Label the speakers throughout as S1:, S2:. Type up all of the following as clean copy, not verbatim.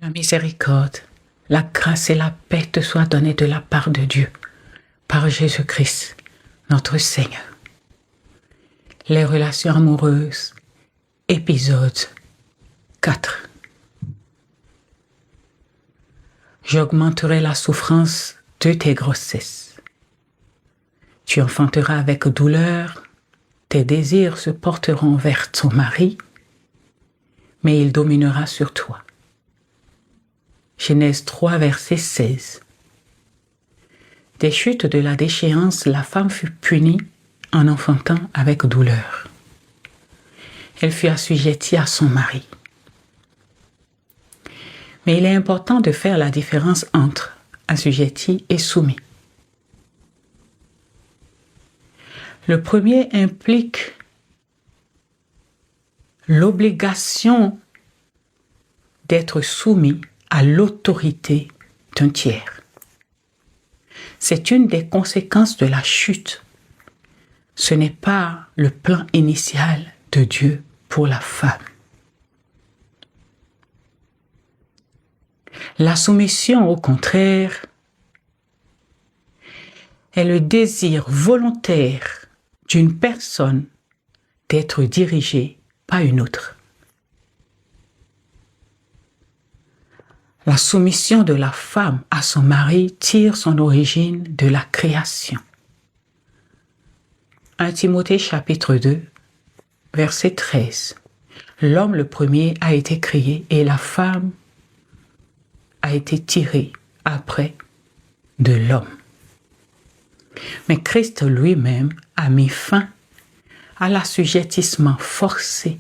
S1: La miséricorde, la grâce et la paix te soient données de la part de Dieu, par Jésus-Christ, notre Seigneur. Les relations amoureuses, épisode 4. J'augmenterai la souffrance de tes grossesses. Tu enfanteras avec douleur, tes désirs se porteront vers ton mari, mais il dominera sur toi. Genèse 3, verset 16. Des chutes de la déchéance, la femme fut punie en enfantant avec douleur. Elle fut assujettie à son mari. Mais il est important de faire la différence entre assujetti et soumis. Le premier implique l'obligation d'être soumis à l'autorité d'un tiers. C'est une des conséquences de la chute. Ce n'est pas le plan initial de Dieu pour la femme. La soumission, au contraire, est le désir volontaire d'une personne d'être dirigée par une autre. La soumission de la femme à son mari tire son origine de la création. 1 Timothée chapitre 2, verset 13. L'homme le premier a été créé et la femme a été tirée après de l'homme. Mais Christ lui-même a mis fin à l'assujettissement forcé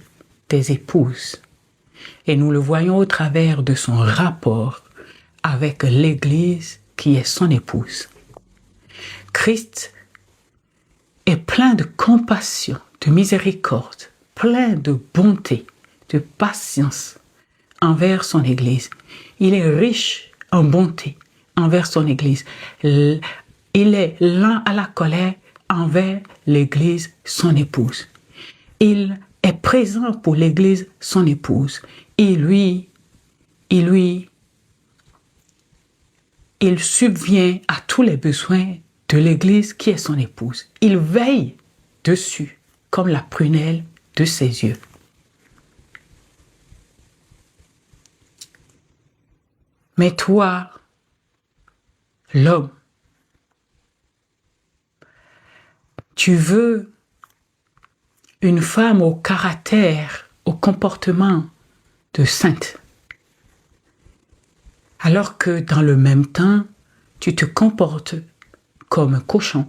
S1: des épouses. Et nous le voyons au travers de son rapport avec l'Église qui est son épouse. Christ est plein de compassion, de miséricorde, plein de bonté, de patience envers son Église. Il est riche en bonté envers son Église. Il est lent à la colère envers l'Église, son épouse. Il est présent pour l'Église, son épouse. Il subvient à tous les besoins de l'Église qui est son épouse. Il veille dessus comme la prunelle de ses yeux. Mais toi, l'homme, tu veux une femme au caractère, au comportement de sainte. Alors que dans le même temps, tu te comportes comme un cochon,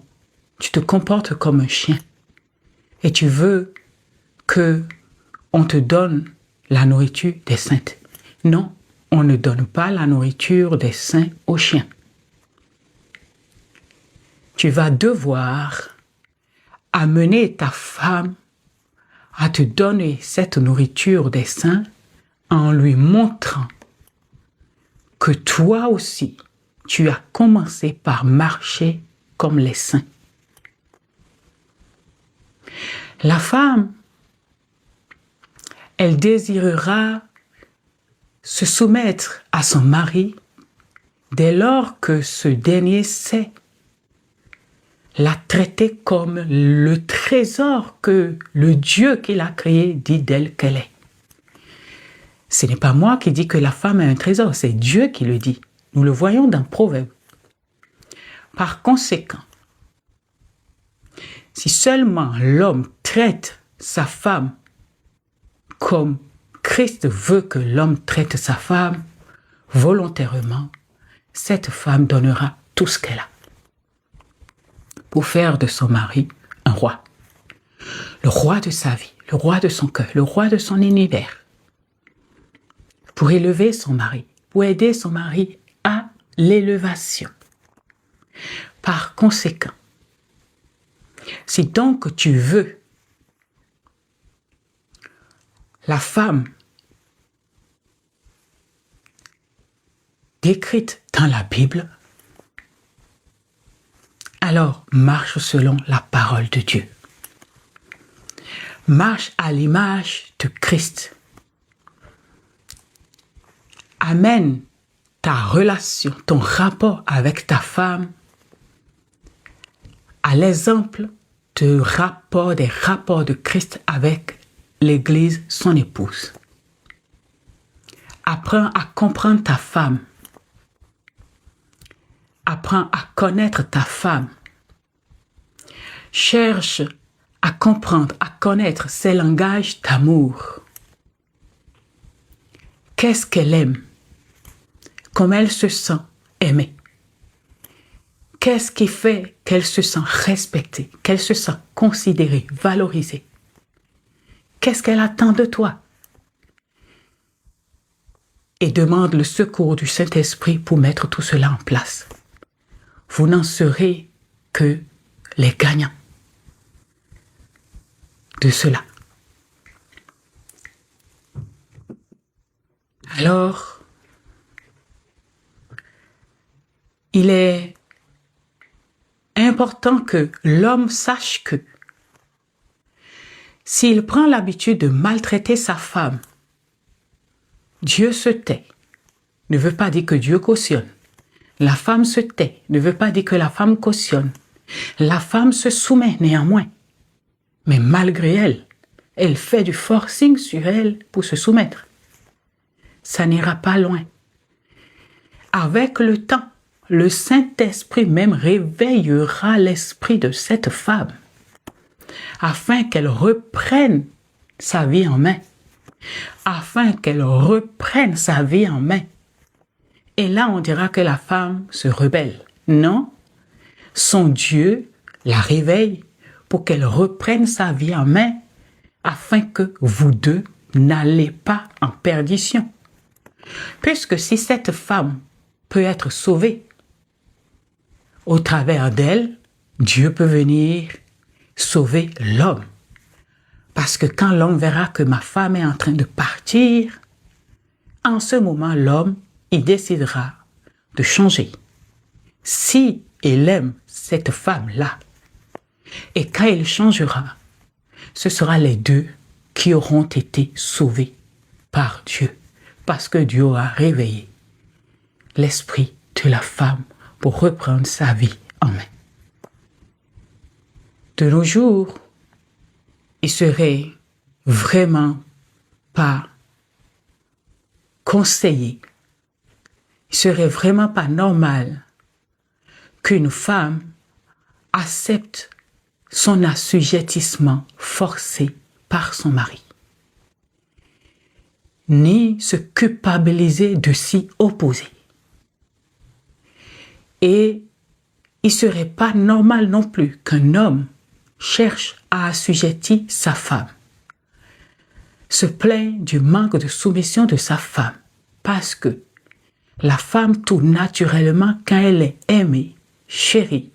S1: tu te comportes comme un chien. Et tu veux que on te donne la nourriture des saintes. Non, on ne donne pas la nourriture des saints aux chiens. Tu vas devoir amener ta femme à te donner cette nourriture des saints en lui montrant que toi aussi, tu as commencé par marcher comme les saints. La femme, elle désirera se soumettre à son mari dès lors que ce dernier sait la traiter comme le trésor que le Dieu qui l'a créé dit d'elle qu'elle est. Ce n'est pas moi qui dis que la femme est un trésor, c'est Dieu qui le dit. Nous le voyons dans Proverbe. Par conséquent, si seulement l'homme traite sa femme comme Christ veut que l'homme traite sa femme, volontairement, cette femme donnera tout ce qu'elle a pour faire de son mari un roi. Le roi de sa vie, le roi de son cœur, le roi de son univers. Pour élever son mari, pour aider son mari à l'élévation. Par conséquent, si donc tu veux la femme décrite dans la Bible, alors marche selon la parole de Dieu. Marche à l'image de Christ. amène ta relation, ton rapport avec ta femme à l'exemple des rapports de Christ avec l'Église, son épouse. Apprends à comprendre ta femme. Apprends à connaître ta femme. Cherche à comprendre, à connaître ses langages d'amour. Qu'est-ce qu'elle aime? Comment elle se sent aimée? Qu'est-ce qui fait qu'elle se sent respectée, qu'elle se sent considérée, valorisée? Qu'est-ce qu'elle attend de toi? Et demande le secours du Saint-Esprit pour mettre tout cela en place. Vous n'en serez que les gagnants de cela. Alors, il est important que l'homme sache que s'il prend l'habitude de maltraiter sa femme, Dieu se tait. Ne veut pas dire que Dieu cautionne. La femme se tait. Ne veut pas dire que la femme cautionne. La femme se soumet néanmoins. Mais malgré elle, elle fait du forcing sur elle pour se soumettre. Ça n'ira pas loin. Avec le temps, le Saint-Esprit même réveillera l'esprit de cette femme afin qu'elle reprenne sa vie en main. Afin qu'elle reprenne sa vie en main. Et là, on dira que la femme se rebelle. Non, son Dieu la réveille pour qu'elle reprenne sa vie en main afin que vous deux n'allez pas en perdition. Puisque si cette femme peut être sauvée, au travers d'elle, Dieu peut venir sauver l'homme. Parce que quand l'homme verra que ma femme est en train de partir, en ce moment, l'homme, il décidera de changer. Si il aime cette femme-là, et quand il changera, ce sera les deux qui auront été sauvés par Dieu. Parce que Dieu a réveillé l'esprit de la femme pour reprendre sa vie en main. De nos jours, il serait vraiment pas conseillé, il serait vraiment pas normal qu'une femme accepte son assujettissement forcé par son mari, ni se culpabiliser de s'y opposer. Et il ne serait pas normal non plus qu'un homme cherche à assujettir sa femme, se plaint du manque de soumission de sa femme, parce que la femme, tout naturellement, quand elle est aimée, chérie,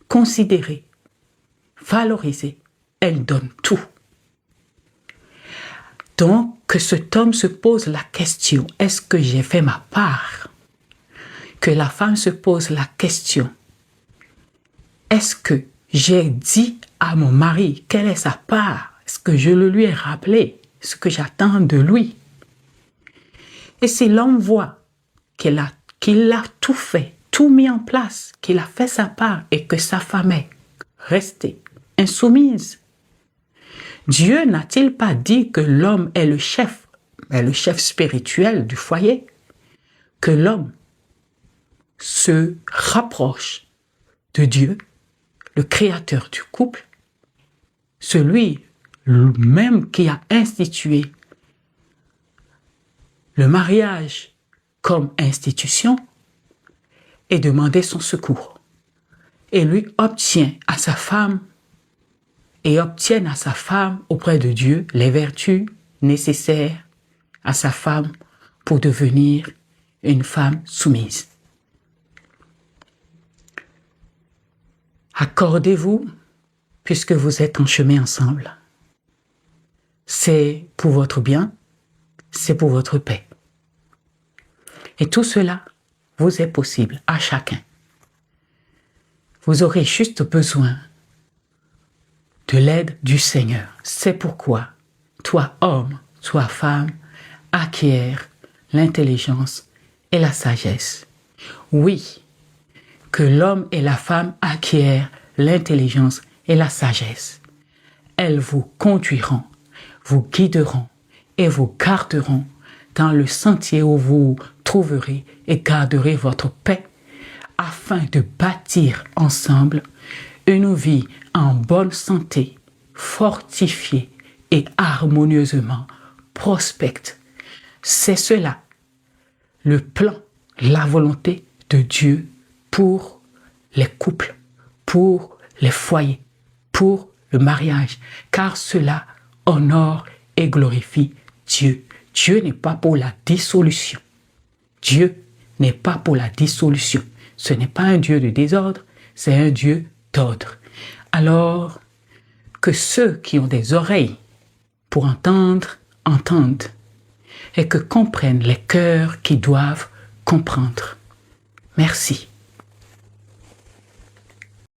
S1: considérée, valorisée, elle donne tout. Donc, que cet homme se pose la question, est-ce que j'ai fait ma part? Que la femme se pose la question, est-ce que j'ai dit à mon mari quelle est sa part? Est-ce que je le lui ai rappelé ce que j'attends de lui? Et si l'homme voit qu'il a tout fait, tout mis en place, qu'il a fait sa part et que sa femme est restée insoumise, Dieu n'a-t-il pas dit que l'homme est le chef spirituel du foyer? Que l'homme se rapproche de Dieu, le créateur du couple, celui même qui a institué le mariage comme institution, et demander son secours. Et lui obtient à sa femme, et obtiennent à sa femme auprès de Dieu les vertus nécessaires à sa femme pour devenir une femme soumise. Accordez-vous, puisque vous êtes en chemin ensemble. C'est pour votre bien, c'est pour votre paix. Et tout cela vous est possible à chacun. Vous aurez juste besoin de l'aide du Seigneur. C'est pourquoi, toi homme, toi femme, acquiert l'intelligence et la sagesse. Oui, que l'homme et la femme acquièrent l'intelligence et la sagesse. Elles vous conduiront, vous guideront et vous garderont dans le sentier où vous trouverez et garderez votre paix afin de bâtir ensemble une vie en bonne santé, fortifiée et harmonieusement prospecte. C'est cela, le plan, la volonté de Dieu pour les couples, pour les foyers, pour le mariage, car cela honore et glorifie Dieu. Dieu n'est pas pour la dissolution. Dieu n'est pas pour la dissolution. Ce n'est pas un Dieu de désordre, c'est un Dieu d'ordre. Alors, que ceux qui ont des oreilles pour entendre, entendent, et que comprennent les cœurs qui doivent comprendre. Merci.